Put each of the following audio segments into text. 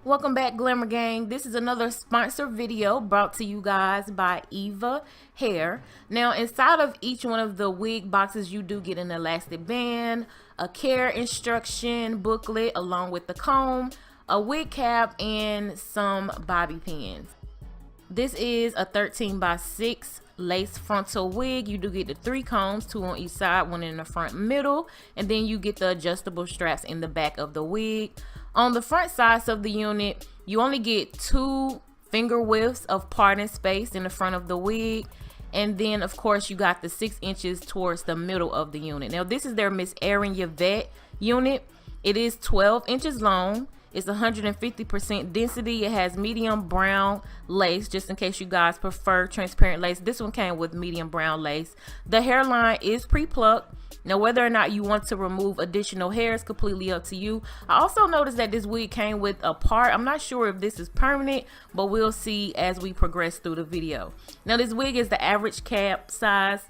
Welcome back, Glamour Gang. This is another sponsored video brought to you guys by Eva Hair. Now, inside of each one of the wig boxes, you do get an elastic band, a care instruction booklet along with the comb, a wig cap, and some bobby pins. This is a 13 by 6 lace frontal wig. You do get the 3 combs, 2 on each side, 1 in the front middle, and then you get the adjustable straps in the back of the wig. On the front sides of the unit, you only get 2 finger widths of parting space in the front of the wig. And then, of course, you got the 6 inches towards the middle of the unit. Now, this is their MISSERINYVETTE unit. It is 12 inches long. It's 150% density. It has medium brown lace, just in case you guys prefer transparent lace. This one came with medium brown lace. The hairline is pre-plucked. Now, whether or not you want to remove additional hair is completely up to you. I also noticed that this wig came with a part. I'm not sure if this is permanent, but we'll see as we progress through the video. Now, this wig is the average cap size,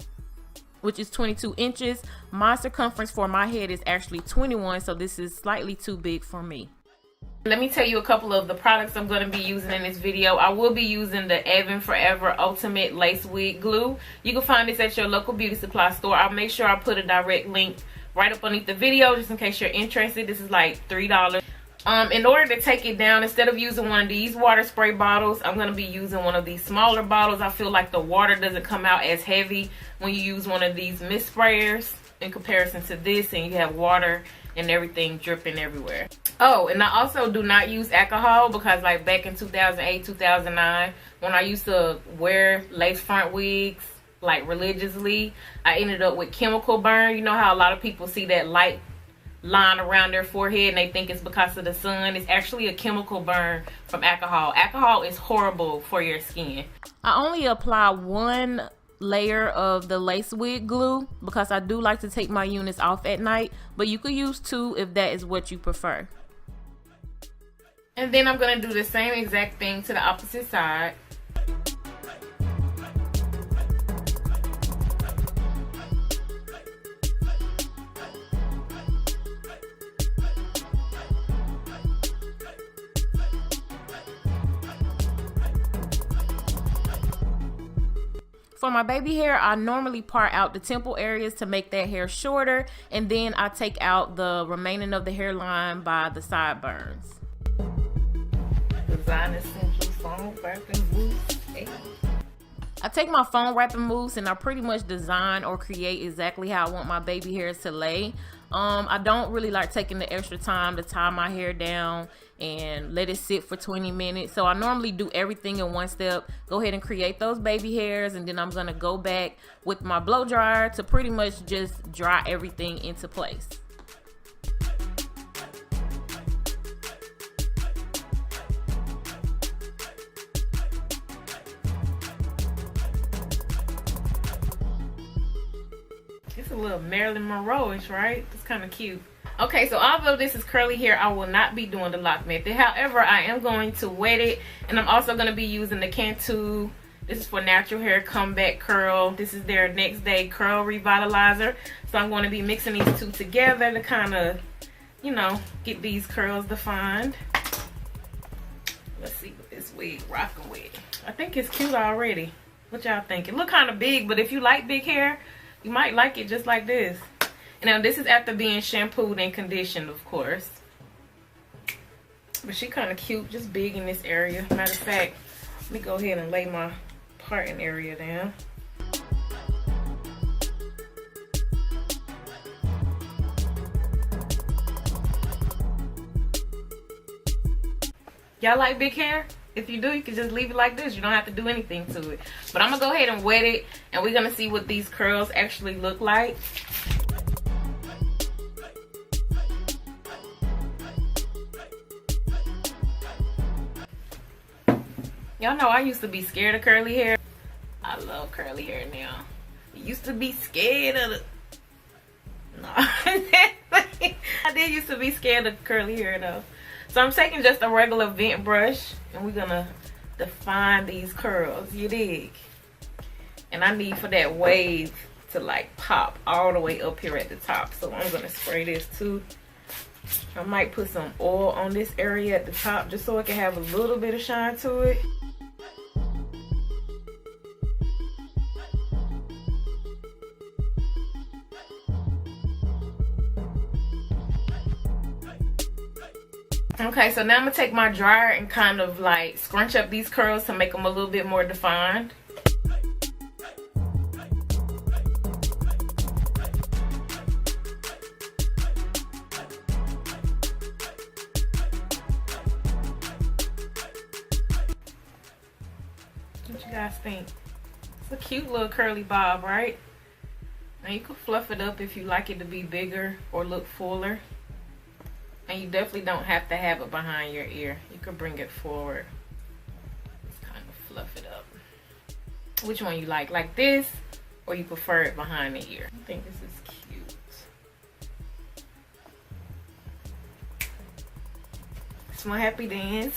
which is 22 inches. My circumference for my head is actually 21, so this is slightly too big for me. Let me tell you a couple of the products I'm going to be using in this video. I will be using the Evan Forever Ultimate Lace Wig Glue. You can find this at your local beauty supply store. I'll make sure I put a direct link right up underneath the video just in case you're interested. This is like $3. In order to take it down, instead of using one of these water spray bottles, I'm going to be using one of these smaller bottles. I feel like the water doesn't come out as heavy when you use one of these mist sprayers in comparison to this, and you have water and everything dripping everywhere. Oh, and I also do not use alcohol because, like, back in 2008, 2009, when I used to wear lace front wigs, like, religiously, I ended up with chemical burn. You know how a lot of people see that light line around their forehead and they think it's because of the sun? It's actually a chemical burn from alcohol. Alcohol is horrible for your skin. I only apply 1 layer of the lace wig glue because I do like to take my units off at night, but you could use 2 if that is what you prefer. And then I'm going to do the same exact thing to the opposite side. For my baby hair, I normally part out the temple areas to make that hair shorter, and then I take out the remaining of the hairline by the sideburns. Design essential foam wrapping mousse. I take my foam wrapping mousse and I pretty much design or create exactly how I want my baby hairs to lay. I don't really like taking the extra time to tie my hair down and let it sit for 20 minutes. So I normally do everything in one step. Go ahead and create those baby hairs, and then I'm gonna go back with my blow dryer to pretty much just dry everything into place. It's a little Marilyn Monroe-ish, right? It's kind of cute. Okay, so although this is curly hair, I will not be doing the lock method. However, I am going to wet it, and I'm also going to be using the Cantu. This is for natural hair comeback curl. This is their next day curl revitalizer. So I'm going to be mixing these 2 together to kind of, you know, get these curls defined. Let's see what this wig rocking with. I think it's cute already. What y'all think? It look kind of big, but if you like big hair, you might like it just like this. And now this is after being shampooed and conditioned, of course. But she kind of cute, just big in this area. Matter of fact, let me go ahead and lay my parting area down. Y'all like big hair? If you do, you can just leave it like this. You don't have to do anything to it. But I'm going to go ahead and wet it, and we're going to see what these curls actually look like. Y'all know I used to be scared of curly hair. I love curly hair now. I used to be scared of No. I did used to be scared of curly hair though. So I'm taking just a regular vent brush and we're gonna define these curls, you dig? And I need for that wave to like pop all the way up here at the top. So I'm gonna spray this too I might put some oil on this area at the top just so it can have a little bit of shine to it. Okay, so now I'm gonna take my dryer and kind of like scrunch up these curls to make them a little bit more defined. What you guys think? It's a cute little curly bob, right? Now you can fluff it up if you like it to be bigger or look fuller. And you definitely don't have to have it behind your ear. You can bring it forward. Just kind of fluff it up. Which one you like this, or you prefer it behind the ear? I think this is cute. It's my happy dance.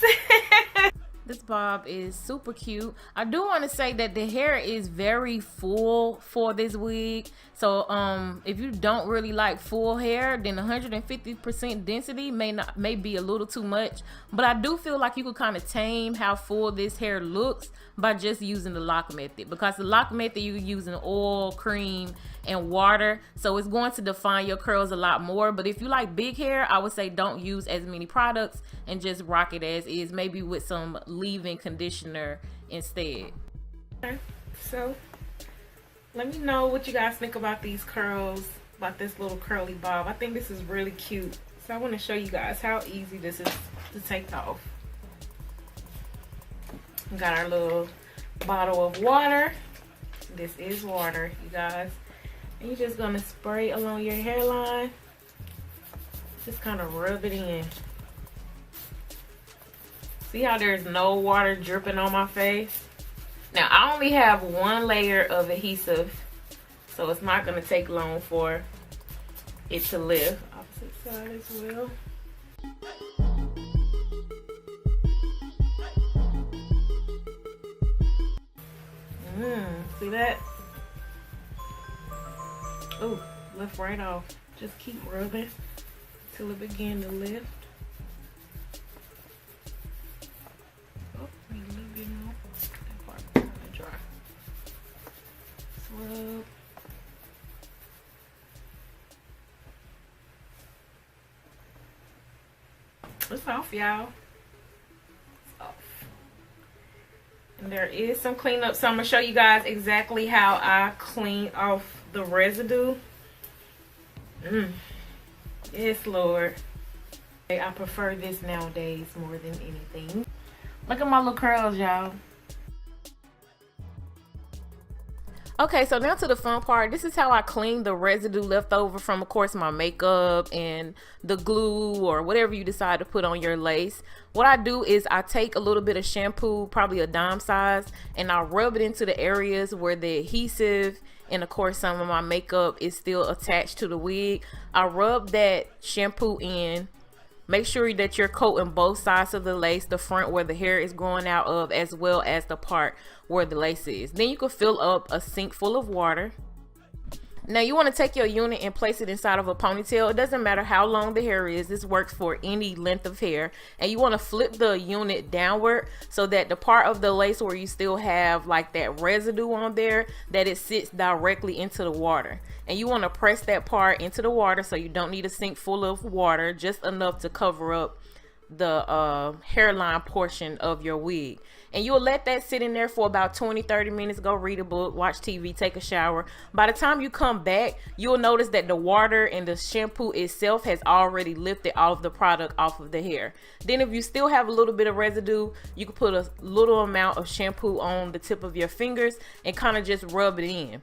This bob is super cute. I do want to say that the hair is very full for this wig. So if you don't really like full hair, then 150% density may be a little too much. But I do feel like you could kind of tame how full this hair looks by just using the lock method. Because the lock method, you're using oil, cream, and water. So it's going to define your curls a lot more. But if you like big hair, I would say don't use as many products and just rock it as is. Maybe with some leave-in conditioner instead. Okay, so let me know what you guys think about these curls, about this little curly bob. I think this is really cute. So I want to show you guys how easy this is to take off. We got our little bottle of water. This is water, you guys. And you're just going to spray along your hairline. Just kind of rub it in. See how there's no water dripping on my face? Now, I only have one layer of adhesive, so it's not going to take long for it to lift. Opposite side as well. See that? Oh, lift right off. Just keep rubbing until it begins to lift. Oh, need a little bit more. That part kind of dry. Just rub. It's off, y'all. It's off. And there is some cleanup, so I'm gonna show you guys exactly how I clean off the residue. Yes, Lord. I prefer this nowadays more than anything. Look at my little curls, y'all. Okay, so now to the fun part. This is how I clean the residue left over from, of course, my makeup and the glue or whatever you decide to put on your lace. What I do is I take a little bit of shampoo, probably a dime size, and I rub it into the areas where the adhesive and, of course, some of my makeup is still attached to the wig. I rub that shampoo in. Make sure that you're coating both sides of the lace, the front where the hair is growing out of, as well as the part where the lace is. Then you can fill up a sink full of water. Now you want to take your unit and place it inside of a ponytail. It doesn't matter how long the hair is. This works for any length of hair. And you want to flip the unit downward so that the part of the lace where you still have like that residue on there, that it sits directly into the water. And you want to press that part into the water, so you don't need a sink full of water, just enough to cover up the hairline portion of your wig. And you'll let that sit in there for about 20-30 minutes. Go read a book, watch TV, take a shower. By the time you come back, you'll notice that the water and the shampoo itself has already lifted all of the product off of the hair. Then if you still have a little bit of residue, you can put a little amount of shampoo on the tip of your fingers and kind of just rub it in.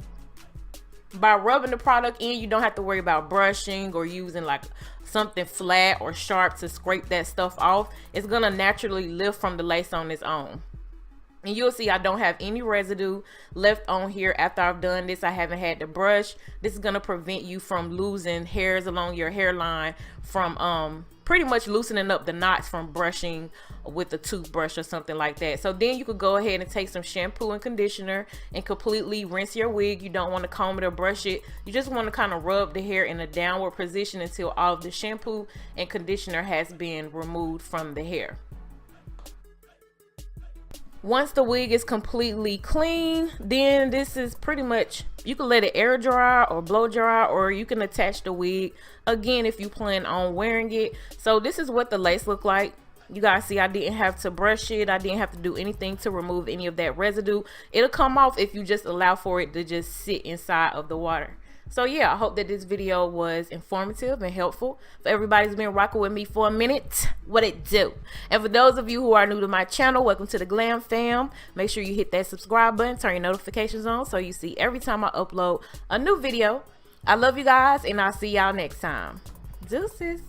By rubbing the product in, you don't have to worry about brushing or using like something flat or sharp to scrape that stuff off. It's gonna naturally lift from the lace on its own. And you'll see I don't have any residue left on here after I've done this. I haven't had to brush. This is gonna prevent you from losing hairs along your hairline from pretty much loosening up the knots from brushing with a toothbrush or something like that. So then you could go ahead and take some shampoo and conditioner and completely rinse your wig. You don't want to comb it or brush it. You just want to kind of rub the hair in a downward position until all of the shampoo and conditioner has been removed from the hair. Once the wig is completely clean, then this is pretty much, you can let it air dry or blow dry, or you can attach the wig again if you plan on wearing it. So this is what the lace look like. You guys see, I didn't have to brush it. I didn't have to do anything to remove any of that residue. It'll come off if you just allow for it to just sit inside of the water. So yeah, I hope that this video was informative and helpful. For everybody who's been rocking with me for a minute, what it do? And for those of you who are new to my channel, welcome to the Glam Fam. Make sure you hit that subscribe button, turn your notifications on so you see every time I upload a new video. I love you guys, and I'll see y'all next time. Deuces.